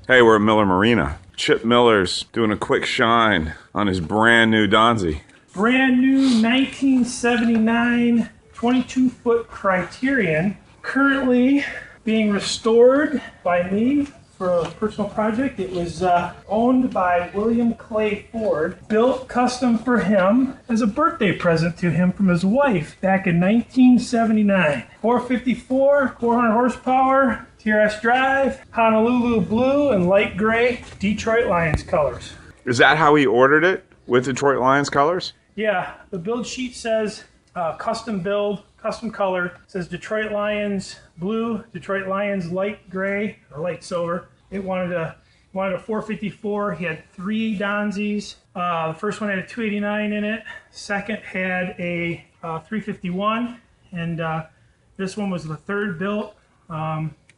Hey, we're at Miller Marina. Chip Miller's doing a quick shine on his brand new Donzi. Brand new 1979 22-foot Criterion, currently being restored by me for a personal project. It was owned by William Clay Ford, built custom for him as a birthday present to him from his wife back in 1979. 454, 400 horsepower, TRS drive, Honolulu blue and light gray Detroit Lions colors. Is that how he ordered it, with Detroit Lions colors? Yeah, the build sheet says custom build, custom color. It says Detroit Lions blue, Detroit Lions light gray or light silver. It wanted a 454. He had 3 Donzis. The first one had a 289 in it. Second had a 351, and this one was the third built.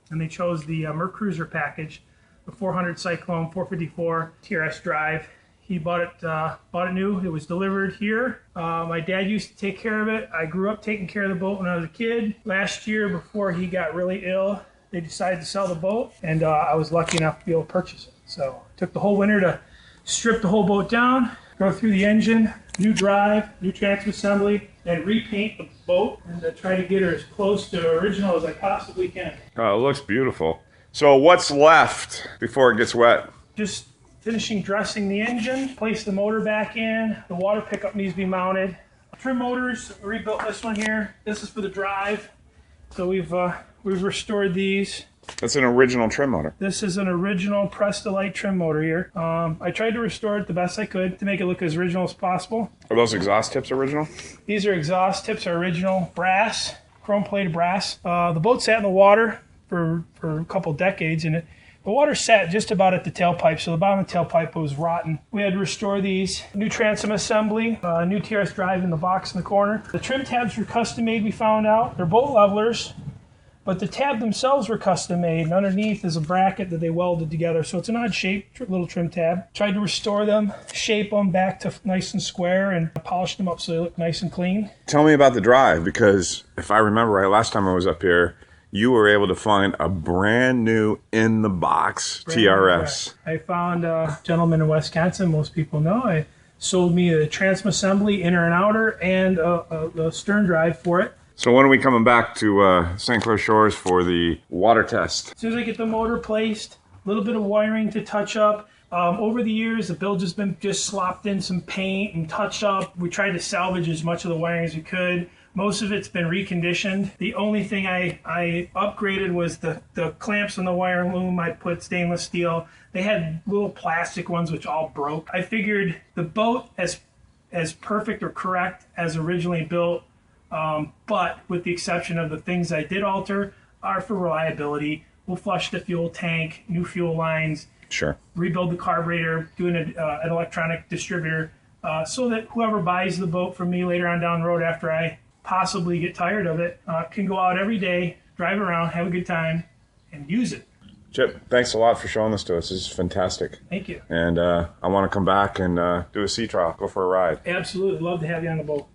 And they chose the Mercruiser package, the 400 Cyclone 454 TRS drive. He bought it new. It was delivered here. My dad used to take care of it. I grew up taking care of the boat when I was a kid. Last year, before he got really ill, they decided to sell the boat, and I was lucky enough to be able to purchase it. So it took the whole winter to strip the whole boat down, go through the engine, new drive, new transfer assembly, and repaint the boat and to try to get her as close to original as I possibly can. Oh, it looks beautiful. So what's left before it gets wet? Just finishing dressing the engine, place the motor back in. The water pickup needs to be mounted. Trim motors, rebuilt this one here. This is for the drive. So we've restored these. That's an original trim motor. This is an original Press-to-Light trim motor here. I tried to restore it the best I could to make it look as original as possible. Are those exhaust tips original? These are exhaust tips, are original brass, chrome-plated brass. The boat sat in the water for a couple decades, and the water sat just about at the tailpipe, so the bottom of the tailpipe was rotten. We had to restore these. New transom assembly, new TRS drive in the box in the corner. The trim tabs were custom made, we found out. They're boat levelers, but the tab themselves were custom made, and underneath is a bracket that they welded together, so it's an odd shaped little trim tab. Tried to restore them, shape them back to nice and square, and polish them up so they look nice and clean. Tell me about the drive, because if I remember right, last time I was up here, you were able to find a brand new in-the-box TRS. I found a gentleman in Wisconsin, most people know. Sold me a transom assembly, inner and outer, and a stern drive for it. So when are we coming back to St. Clair Shores for the water test? As soon as I get the motor placed, a little bit of wiring to touch up. Over the years, the build has been just slopped in some paint and touch up. We tried to salvage as much of the wiring as we could. Most of it's been reconditioned. The only thing I upgraded was the clamps on the wire loom. I put stainless steel. They had little plastic ones which all broke. I figured the boat as perfect or correct as originally built, but with the exception of the things I did alter are for reliability. We'll flush the fuel tank, new fuel lines, Sure. rebuild the carburetor, doing an electronic distributor, so that whoever buys the boat from me later on down the road after I possibly get tired of it, can go out every day, drive around, have a good time, and use it. Chip, thanks a lot for showing this to us. This is fantastic. Thank you. And I want to come back and do a sea trial, go for a ride. Absolutely. Love to have you on the boat.